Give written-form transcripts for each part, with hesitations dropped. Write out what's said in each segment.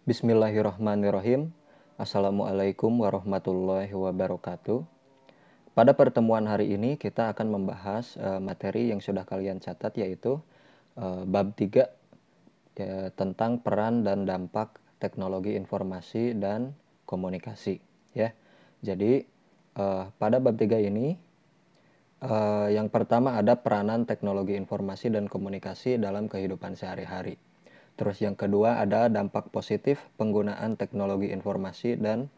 Bismillahirrahmanirrahim. Assalamualaikum warahmatullahi wabarakatuh. Pada pertemuan hari ini kita akan membahas materi yang sudah kalian catat, yaitu bab 3 ya, tentang peran dan dampak teknologi informasi dan komunikasi ya. Jadi pada bab 3 ini yang pertama ada peranan teknologi informasi dan komunikasi dalam kehidupan sehari-hari. Terus yang kedua ada dampak positif penggunaan teknologi informasi dan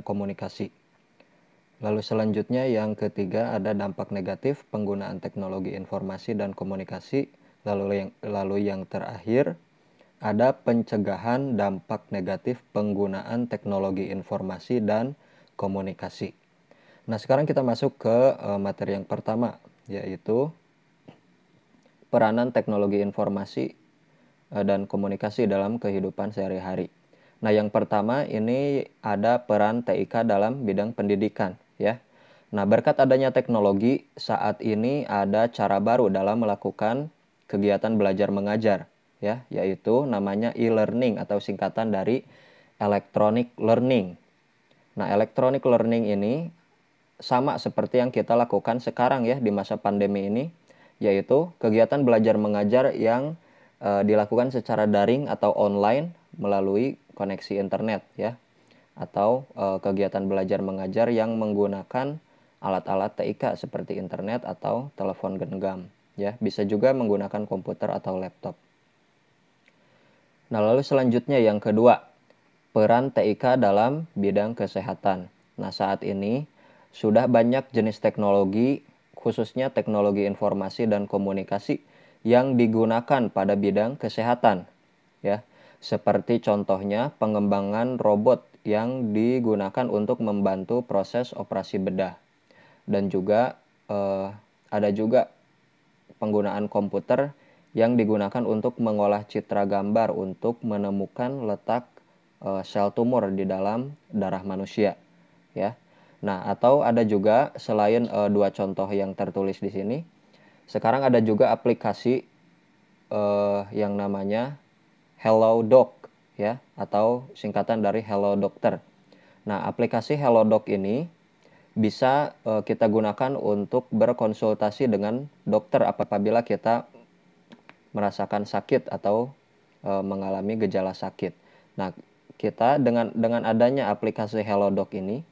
komunikasi. Lalu selanjutnya yang ketiga ada dampak negatif penggunaan teknologi informasi dan komunikasi. Lalu yang terakhir ada pencegahan dampak negatif penggunaan teknologi informasi dan komunikasi. Nah, sekarang kita masuk ke materi yang pertama, yaitu peranan teknologi informasi dan komunikasi dalam kehidupan sehari-hari. Nah, yang pertama ini ada peran TIK dalam bidang pendidikan ya. Nah, berkat adanya teknologi, saat ini ada cara baru dalam melakukan kegiatan belajar mengajar ya, yaitu namanya e-learning atau singkatan dari electronic learning. Nah, electronic learning ini sama seperti yang kita lakukan sekarang ya di masa pandemi ini, yaitu kegiatan belajar mengajar yang dilakukan secara daring atau online melalui koneksi internet ya, atau kegiatan belajar mengajar yang menggunakan alat-alat TIK seperti internet atau telepon genggam ya, bisa juga menggunakan komputer atau laptop. Nah, lalu selanjutnya yang kedua, peran TIK dalam bidang kesehatan. Nah, saat ini sudah banyak jenis teknologi, khususnya teknologi informasi dan komunikasi yang digunakan pada bidang kesehatan ya. Seperti contohnya pengembangan robot yang digunakan untuk membantu proses operasi bedah. Dan juga ada juga penggunaan komputer yang digunakan untuk mengolah citra gambar untuk menemukan letak sel tumor di dalam darah manusia ya. Nah, atau ada juga selain dua contoh yang tertulis di sini, sekarang ada juga aplikasi yang namanya Hello Doc ya, atau singkatan dari Hello Dokter. Nah, aplikasi Hello Doc ini bisa kita gunakan untuk berkonsultasi dengan dokter apabila kita merasakan sakit atau mengalami gejala sakit. Nah, kita dengan adanya aplikasi Hello Doc ini,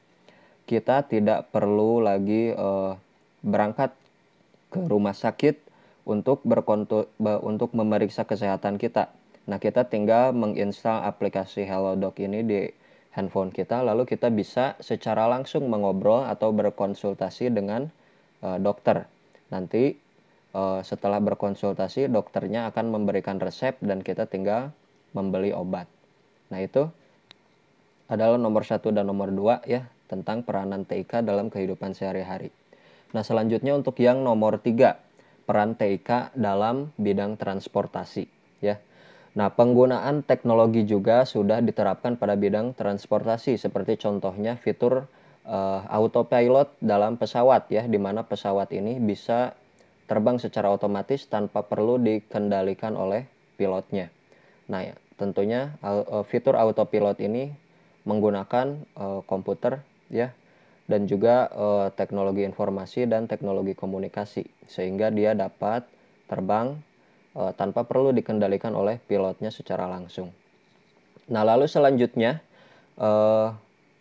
kita tidak perlu lagi berangkat ke rumah sakit untuk untuk memeriksa kesehatan kita. Nah, kita tinggal menginstal aplikasi Hello Doc ini di handphone kita, lalu kita bisa secara langsung mengobrol atau berkonsultasi dengan dokter. Nanti setelah berkonsultasi, dokternya akan memberikan resep dan kita tinggal membeli obat. Nah, itu adalah nomor 1 dan nomor 2 ya, tentang peranan TIK dalam kehidupan sehari-hari. Nah, selanjutnya untuk yang nomor 3, peran TIK dalam bidang transportasi ya. Nah, penggunaan teknologi juga sudah diterapkan pada bidang transportasi, seperti contohnya fitur autopilot dalam pesawat ya, di mana pesawat ini bisa terbang secara otomatis tanpa perlu dikendalikan oleh pilotnya. Nah, ya, tentunya fitur autopilot ini menggunakan komputer ya, dan juga teknologi informasi dan teknologi komunikasi, sehingga dia dapat terbang tanpa perlu dikendalikan oleh pilotnya secara langsung. Nah, lalu selanjutnya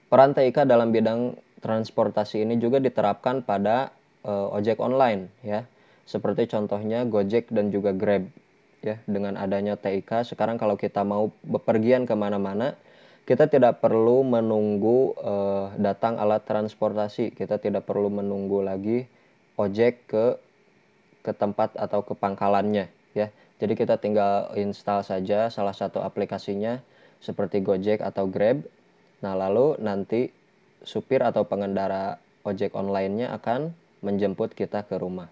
peran TIK dalam bidang transportasi ini juga diterapkan pada ojek online ya, seperti contohnya Gojek dan juga Grab ya. Dengan adanya TIK sekarang kalau kita mau bepergian kemana-mana, kita tidak perlu menunggu datang alat transportasi, kita tidak perlu menunggu lagi ojek ke tempat atau ke pangkalannya ya. Jadi kita tinggal install saja salah satu aplikasinya seperti Gojek atau Grab. Nah, lalu nanti supir atau pengendara ojek online-nya akan menjemput kita ke rumah.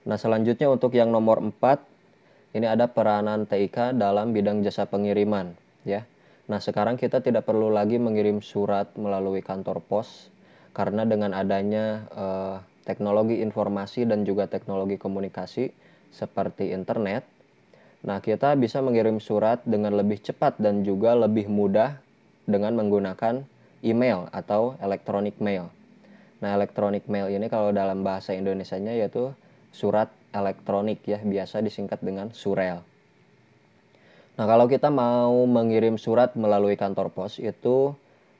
Nah, selanjutnya untuk yang nomor 4, ini ada peranan TIK dalam bidang jasa pengiriman ya. Nah, sekarang kita tidak perlu lagi mengirim surat melalui kantor pos, karena dengan adanya teknologi informasi dan juga teknologi komunikasi seperti internet. Nah, kita bisa mengirim surat dengan lebih cepat dan juga lebih mudah dengan menggunakan email atau electronic mail. Nah, electronic mail ini kalau dalam bahasa Indonesianya yaitu surat elektronik ya, biasa disingkat dengan surel. Nah, kalau kita mau mengirim surat melalui kantor pos itu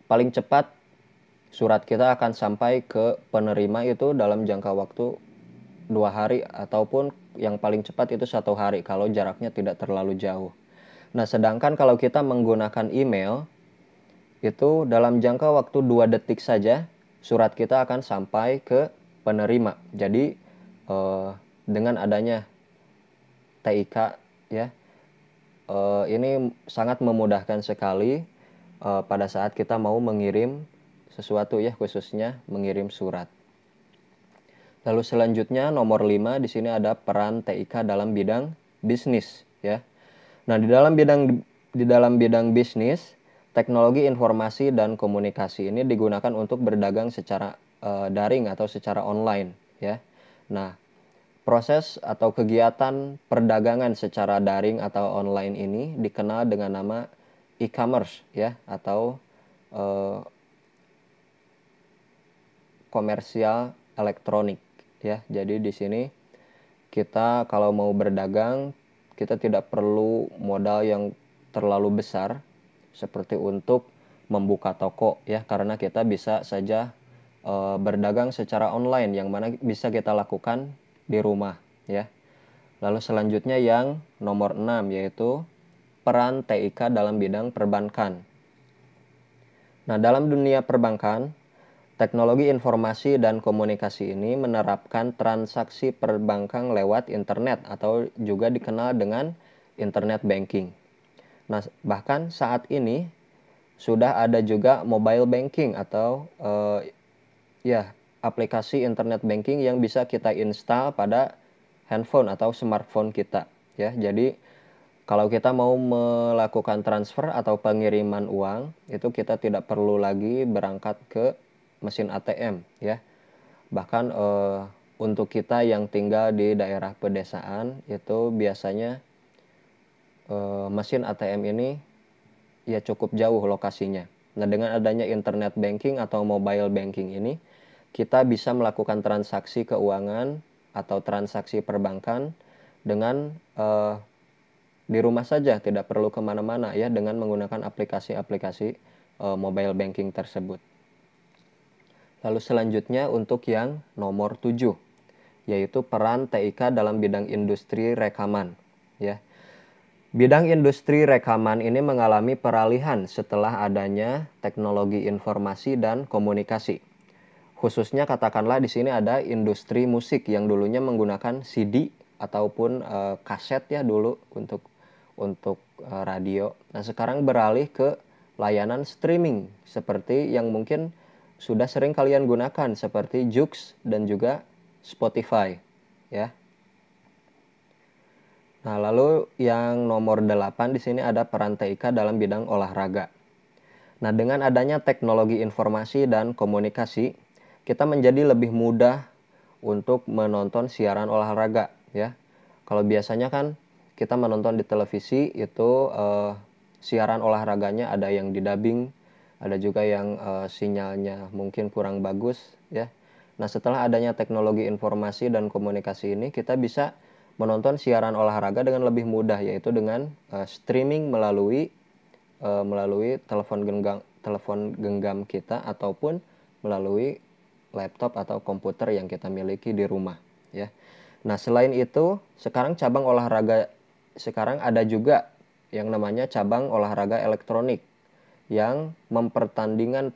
paling cepat surat kita akan sampai ke penerima itu dalam jangka waktu 2 hari ataupun yang paling cepat itu 1 hari kalau jaraknya tidak terlalu jauh. Nah, sedangkan kalau kita menggunakan email itu dalam jangka waktu 2 detik saja surat kita akan sampai ke penerima. Jadi dengan adanya TIK ya, ini sangat memudahkan sekali pada saat kita mau mengirim sesuatu ya, khususnya mengirim surat. Lalu selanjutnya nomor 5 di sini ada peran TIK dalam bidang bisnis ya. Nah, di dalam bidang bisnis, teknologi informasi dan komunikasi ini digunakan untuk berdagang secara daring atau secara online ya. Nah, proses atau kegiatan perdagangan secara daring atau online ini dikenal dengan nama e-commerce ya, atau komersial elektronik ya. Jadi di sini kita kalau mau berdagang, kita tidak perlu modal yang terlalu besar seperti untuk membuka toko ya, karena kita bisa saja berdagang secara online yang mana bisa kita lakukan di rumah ya. Lalu selanjutnya yang nomor 6 yaitu peran TIK dalam bidang perbankan. Nah, dalam dunia perbankan, teknologi informasi dan komunikasi ini menerapkan transaksi perbankan lewat internet atau juga dikenal dengan internet banking. Nah, bahkan saat ini sudah ada juga mobile banking atau aplikasi internet banking yang bisa kita install pada handphone atau smartphone kita ya. Jadi kalau kita mau melakukan transfer atau pengiriman uang, itu kita tidak perlu lagi berangkat ke mesin ATM ya. Bahkan untuk kita yang tinggal di daerah pedesaan itu biasanya mesin ATM ini ya cukup jauh lokasinya. Nah, dengan adanya internet banking atau mobile banking ini, kita bisa melakukan transaksi keuangan atau transaksi perbankan dengan di rumah saja, tidak perlu kemana-mana ya, dengan menggunakan aplikasi-aplikasi mobile banking tersebut. Lalu selanjutnya untuk yang nomor 7, yaitu peran TIK dalam bidang industri rekaman ya. Bidang industri rekaman ini mengalami peralihan setelah adanya teknologi informasi dan komunikasi. Khususnya katakanlah di sini ada industri musik yang dulunya menggunakan CD ataupun kaset ya dulu untuk radio. Nah, sekarang beralih ke layanan streaming seperti yang mungkin sudah sering kalian gunakan seperti Joox dan juga Spotify ya. Nah, lalu yang nomor 8 di sini ada peran TIK dalam bidang olahraga. Nah, dengan adanya teknologi informasi dan komunikasi, kita menjadi lebih mudah untuk menonton siaran olahraga ya. Kalau biasanya kan kita menonton di televisi itu siaran olahraganya ada yang didubbing, ada juga yang sinyalnya mungkin kurang bagus ya. Nah, setelah adanya teknologi informasi dan komunikasi ini, kita bisa menonton siaran olahraga dengan lebih mudah, yaitu dengan streaming melalui telepon genggam kita ataupun melalui laptop atau komputer yang kita miliki di rumah ya. Nah, selain itu sekarang ada juga yang namanya cabang olahraga elektronik yang mempertandingkan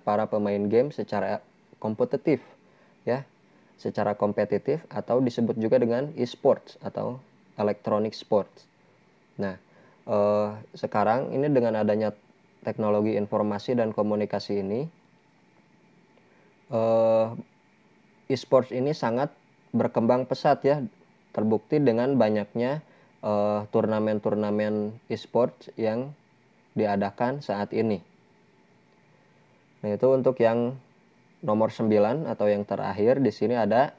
para pemain game secara kompetitif ya, secara kompetitif atau disebut juga dengan e-sports atau electronic sports. Nah, sekarang ini dengan adanya teknologi informasi dan komunikasi ini, e-sports ini sangat berkembang pesat ya, terbukti dengan banyaknya turnamen-turnamen e-sports yang diadakan saat ini. Nah, itu untuk yang nomor 9 atau yang terakhir di sini ada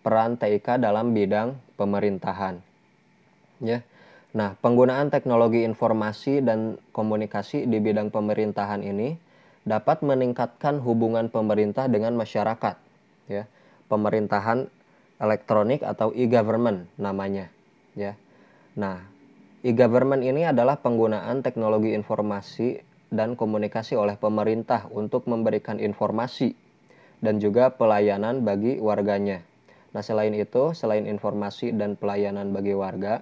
peran TIK dalam bidang pemerintahan. Ya. Nah, penggunaan teknologi informasi dan komunikasi di bidang pemerintahan ini dapat meningkatkan hubungan pemerintah dengan masyarakat. Ya. Pemerintahan elektronik atau e-government namanya. Ya. Nah, e-government ini adalah penggunaan teknologi informasi dan komunikasi oleh pemerintah untuk memberikan informasi dan juga pelayanan bagi warganya. Nah, selain itu, selain informasi dan pelayanan bagi warga,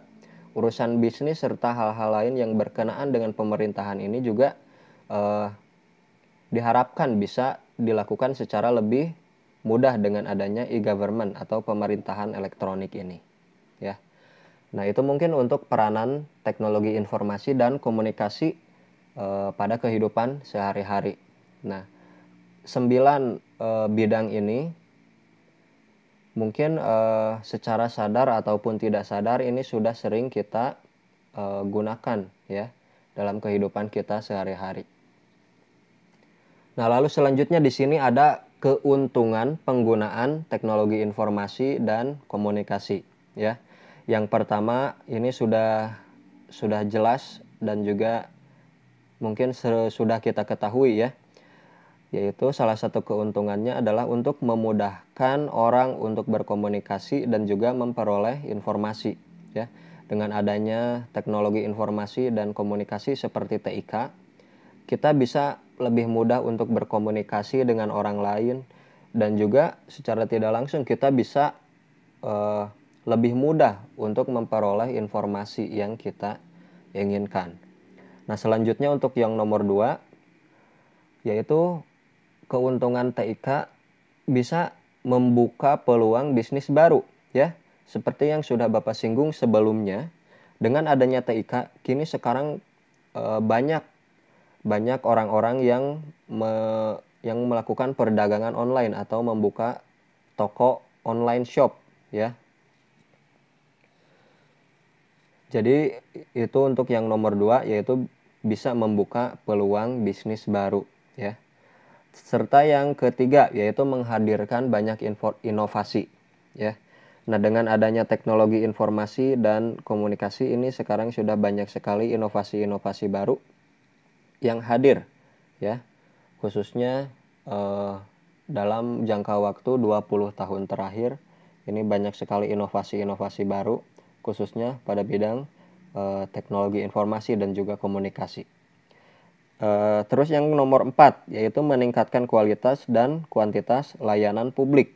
urusan bisnis serta hal-hal lain yang berkenaan dengan pemerintahan ini juga diharapkan bisa dilakukan secara lebih mudah dengan adanya e-government atau pemerintahan elektronik ini. Ya. Nah, itu mungkin untuk peranan teknologi informasi dan komunikasi pada kehidupan sehari-hari. Nah, 9 bidang ini mungkin secara sadar ataupun tidak sadar ini sudah sering kita gunakan ya dalam kehidupan kita sehari-hari. Nah, lalu selanjutnya di sini ada keuntungan penggunaan teknologi informasi dan komunikasi ya. Yang pertama ini sudah jelas dan juga mungkin sudah kita ketahui ya. Yaitu salah satu keuntungannya adalah untuk memudahkan orang untuk berkomunikasi dan juga memperoleh informasi ya. Dengan adanya teknologi informasi dan komunikasi seperti TIK, kita bisa lebih mudah untuk berkomunikasi dengan orang lain dan juga secara tidak langsung kita bisa lebih mudah untuk memperoleh informasi yang kita inginkan. Nah, selanjutnya untuk yang nomor 2 yaitu keuntungan TIK bisa membuka peluang bisnis baru ya. Seperti yang sudah Bapak singgung sebelumnya, dengan adanya TIK kini sekarang banyak orang-orang yang melakukan perdagangan online atau membuka toko online shop ya. Jadi itu untuk yang nomor 2 yaitu bisa membuka peluang bisnis baru ya. Serta yang ketiga yaitu menghadirkan banyak inovasi ya. Nah, dengan adanya teknologi informasi dan komunikasi ini sekarang sudah banyak sekali inovasi-inovasi baru yang hadir ya. Khususnya dalam jangka waktu 20 tahun terakhir ini banyak sekali inovasi-inovasi baru khususnya pada bidang teknologi informasi dan juga komunikasi. Terus yang nomor 4 yaitu meningkatkan kualitas dan kuantitas layanan publik.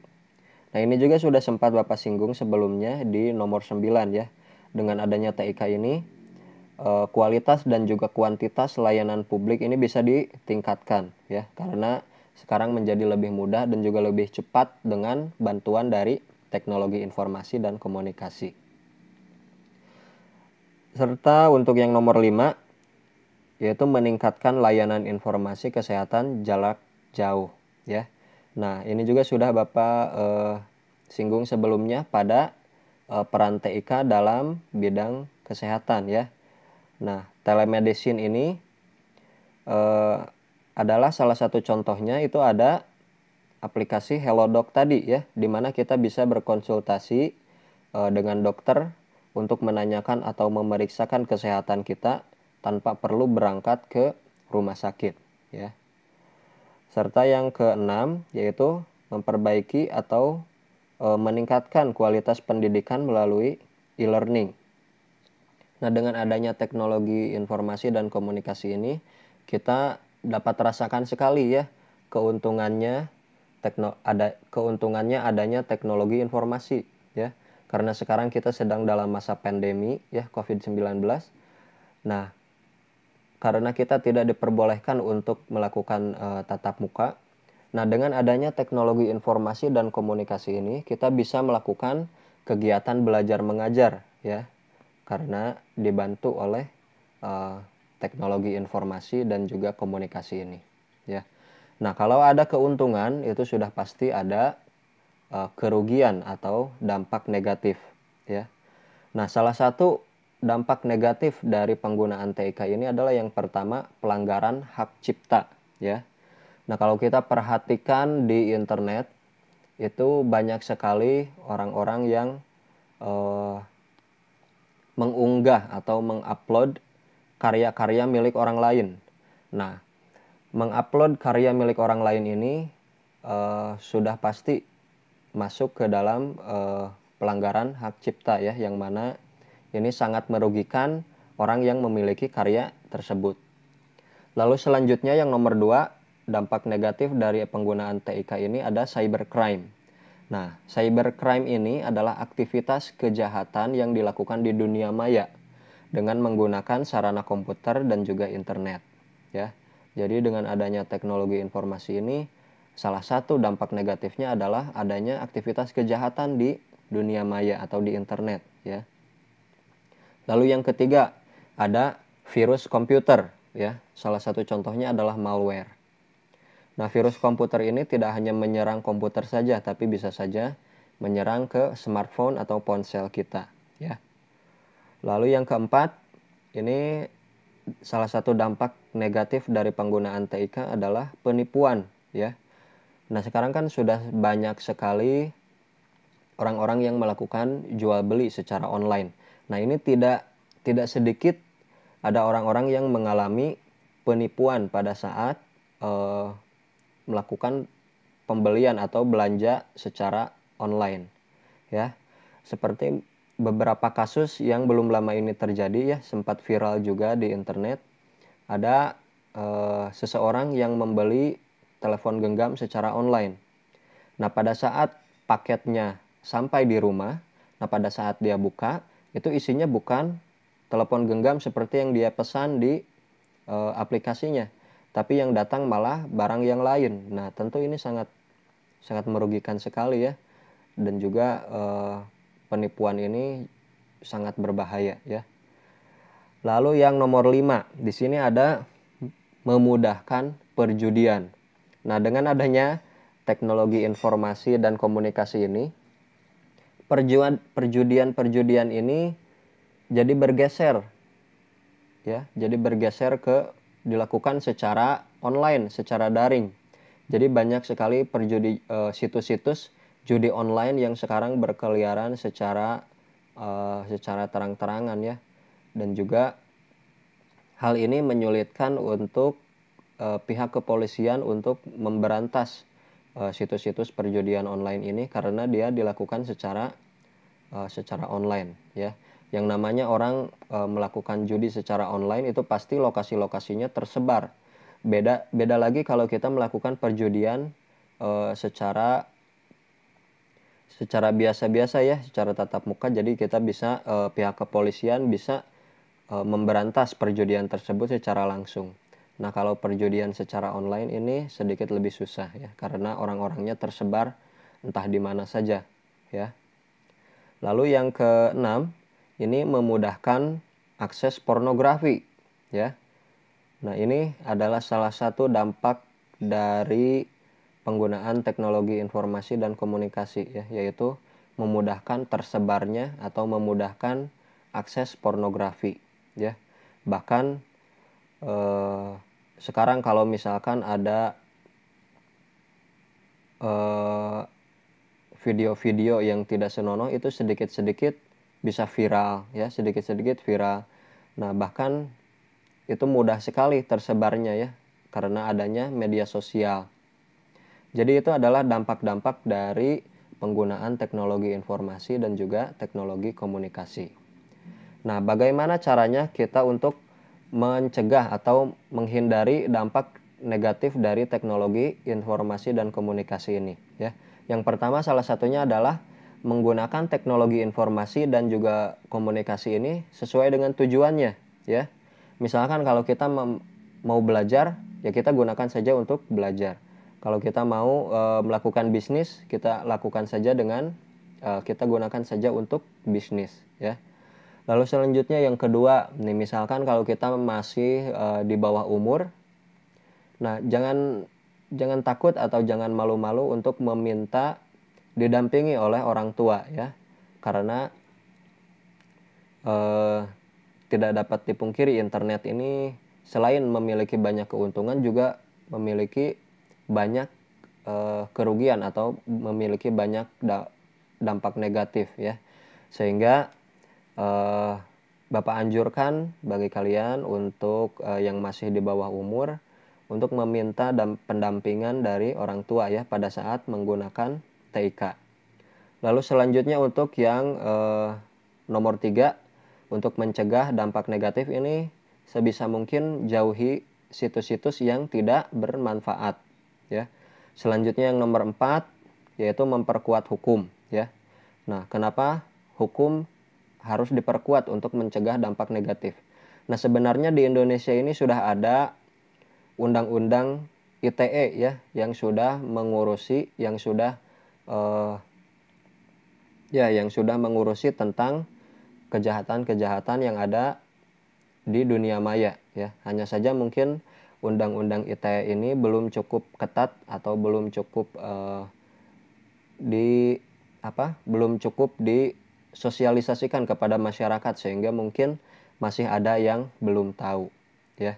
Nah, ini juga sudah sempat Bapak singgung sebelumnya di nomor 9 ya. Dengan adanya TIK ini kualitas dan juga kuantitas layanan publik ini bisa ditingkatkan ya, karena sekarang menjadi lebih mudah dan juga lebih cepat dengan bantuan dari teknologi informasi dan komunikasi. Serta untuk yang nomor 5 yaitu meningkatkan layanan informasi kesehatan jarak jauh ya. Nah, ini juga sudah Bapak singgung sebelumnya pada peran TIK dalam bidang kesehatan ya. Nah, telemedicine ini adalah salah satu contohnya, itu ada aplikasi Halodoc tadi ya, di mana kita bisa berkonsultasi dengan dokter untuk menanyakan atau memeriksakan kesehatan kita tanpa perlu berangkat ke rumah sakit ya. Serta yang keenam yaitu memperbaiki atau meningkatkan kualitas pendidikan melalui e-learning. Nah, dengan adanya teknologi informasi dan komunikasi ini kita dapat rasakan sekali ya keuntungannya adanya teknologi informasi ya. Karena sekarang kita sedang dalam masa pandemi ya, COVID-19. Nah, karena kita tidak diperbolehkan untuk melakukan tatap muka. Nah, dengan adanya teknologi informasi dan komunikasi ini, kita bisa melakukan kegiatan belajar mengajar ya, karena dibantu oleh teknologi informasi dan juga komunikasi ini ya. Nah, kalau ada keuntungan itu sudah pasti ada kerugian atau dampak negatif ya. Nah, salah satu dampak negatif dari penggunaan TIK ini adalah yang pertama pelanggaran hak cipta ya. Nah, kalau kita perhatikan di internet itu banyak sekali orang-orang yang eh, mengunggah atau mengupload karya-karya milik orang lain. Nah, mengupload karya milik orang lain ini sudah pasti masuk ke dalam pelanggaran hak cipta ya, yang mana ini sangat merugikan orang yang memiliki karya tersebut. Lalu selanjutnya yang nomor 2, dampak negatif dari penggunaan TIK ini ada cybercrime. Nah, cybercrime ini adalah aktivitas kejahatan yang dilakukan di dunia maya dengan menggunakan sarana komputer dan juga internet. Ya, jadi dengan adanya teknologi informasi ini, salah satu dampak negatifnya adalah adanya aktivitas kejahatan di dunia maya atau di internet. Ya. Lalu yang ketiga, ada virus komputer. Ya, salah satu contohnya adalah malware. Nah, virus komputer ini tidak hanya menyerang komputer saja, tapi bisa saja menyerang ke smartphone atau ponsel kita. Ya. Lalu yang keempat, ini salah satu dampak negatif dari penggunaan TIK adalah penipuan. Ya. Nah, sekarang kan sudah banyak sekali orang-orang yang melakukan jual beli secara online. Nah, ini tidak sedikit ada orang-orang yang mengalami penipuan pada saat melakukan pembelian atau belanja secara online. Ya, seperti beberapa kasus yang belum lama ini terjadi ya, sempat viral juga di internet. Ada seseorang yang membeli telepon genggam secara online. Nah, pada saat paketnya sampai di rumah, nah pada saat dia buka, itu isinya bukan telepon genggam seperti yang dia pesan di aplikasinya, tapi yang datang malah barang yang lain. Nah, tentu ini sangat merugikan sekali ya, dan juga penipuan ini sangat berbahaya ya. Lalu yang nomor 5, di sini ada memudahkan perjudian. Nah, dengan adanya teknologi informasi dan komunikasi ini, perjudian ini jadi bergeser ya, jadi bergeser ke dilakukan secara online, secara daring. Jadi banyak sekali situs-situs judi online yang sekarang berkeliaran secara terang-terangan ya, dan juga hal ini menyulitkan untuk pihak kepolisian untuk memberantas situs-situs perjudian online ini karena dia dilakukan secara online ya. Yang namanya orang melakukan judi secara online itu pasti lokasi-lokasinya tersebar. Beda lagi kalau kita melakukan perjudian secara biasa-biasa ya, secara tatap muka. Jadi kita bisa pihak kepolisian bisa memberantas perjudian tersebut secara langsung. Nah, kalau perjudian secara online ini sedikit lebih susah ya, karena orang-orangnya tersebar entah di mana saja ya. Lalu yang keenam, ini memudahkan akses pornografi ya. Nah, ini adalah salah satu dampak dari penggunaan teknologi informasi dan komunikasi ya, yaitu memudahkan tersebarnya atau memudahkan akses pornografi ya. Bahkan sekarang kalau misalkan ada video-video yang tidak senonoh itu sedikit-sedikit bisa viral ya, sedikit-sedikit viral. Nah, bahkan itu mudah sekali tersebarnya ya, karena adanya media sosial. Jadi itu adalah dampak-dampak dari penggunaan teknologi informasi dan juga teknologi komunikasi. Nah, bagaimana caranya kita untuk mencegah atau menghindari dampak negatif dari teknologi informasi dan komunikasi ini ya. Yang pertama salah satunya adalah menggunakan teknologi informasi dan juga komunikasi ini sesuai dengan tujuannya ya. Misalkan kalau kita mau belajar ya kita gunakan saja untuk belajar. Kalau kita mau melakukan bisnis, kita lakukan saja dengan kita gunakan saja untuk bisnis ya. Lalu selanjutnya yang kedua, nih misalkan kalau kita masih di bawah umur, nah jangan takut atau jangan malu-malu untuk meminta didampingi oleh orang tua ya, karena tidak dapat dipungkiri internet ini selain memiliki banyak keuntungan juga memiliki banyak kerugian atau memiliki banyak dampak negatif ya. Sehingga Bapak anjurkan bagi kalian untuk yang masih di bawah umur untuk meminta pendampingan dari orang tua ya pada saat menggunakan TIK. Lalu selanjutnya untuk yang nomor 3, untuk mencegah dampak negatif ini sebisa mungkin jauhi situs-situs yang tidak bermanfaat ya. Selanjutnya yang nomor 4 yaitu memperkuat hukum ya. Nah, kenapa hukum harus diperkuat untuk mencegah dampak negatif? Nah, sebenarnya di Indonesia ini sudah ada undang-undang ITE ya yang sudah mengurusi eh, yang sudah mengurusi tentang kejahatan-kejahatan yang ada di dunia maya ya. Hanya saja mungkin undang-undang ITE ini belum cukup ketat atau belum cukup belum cukup disosialisasikan kepada masyarakat sehingga mungkin masih ada yang belum tahu ya.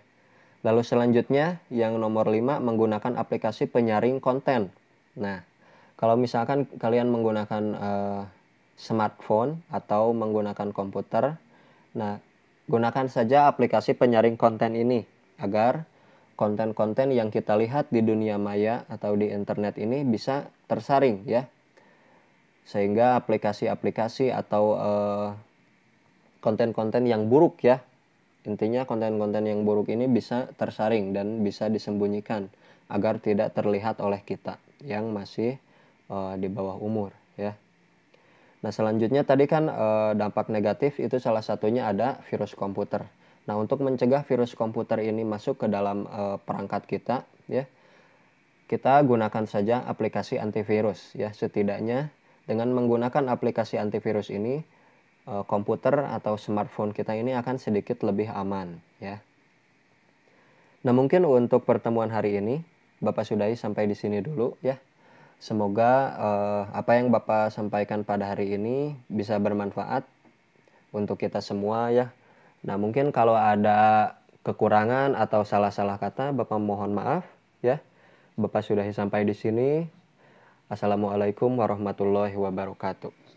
Lalu selanjutnya yang nomor 5 menggunakan aplikasi penyaring konten. Nah, kalau misalkan kalian menggunakan smartphone atau menggunakan komputer, nah gunakan saja aplikasi penyaring konten ini agar konten-konten yang kita lihat di dunia maya atau di internet ini bisa tersaring ya. Sehingga aplikasi-aplikasi atau konten-konten yang buruk ya, intinya konten-konten yang buruk ini bisa tersaring dan bisa disembunyikan agar tidak terlihat oleh kita yang masih di bawah umur ya. Nah, selanjutnya tadi kan dampak negatif itu salah satunya ada virus komputer. Nah, untuk mencegah virus komputer ini masuk ke dalam perangkat kita ya, kita gunakan saja aplikasi antivirus ya. Setidaknya dengan menggunakan aplikasi antivirus ini komputer atau smartphone kita ini akan sedikit lebih aman ya. Nah, mungkin untuk pertemuan hari ini Bapak sudahi sampai di sini dulu ya. Semoga apa yang Bapak sampaikan pada hari ini bisa bermanfaat untuk kita semua ya. Nah, mungkin kalau ada kekurangan atau salah-salah kata Bapak mohon maaf ya. Bapak sudahi sampai di sini. Assalamualaikum warahmatullahi wabarakatuh.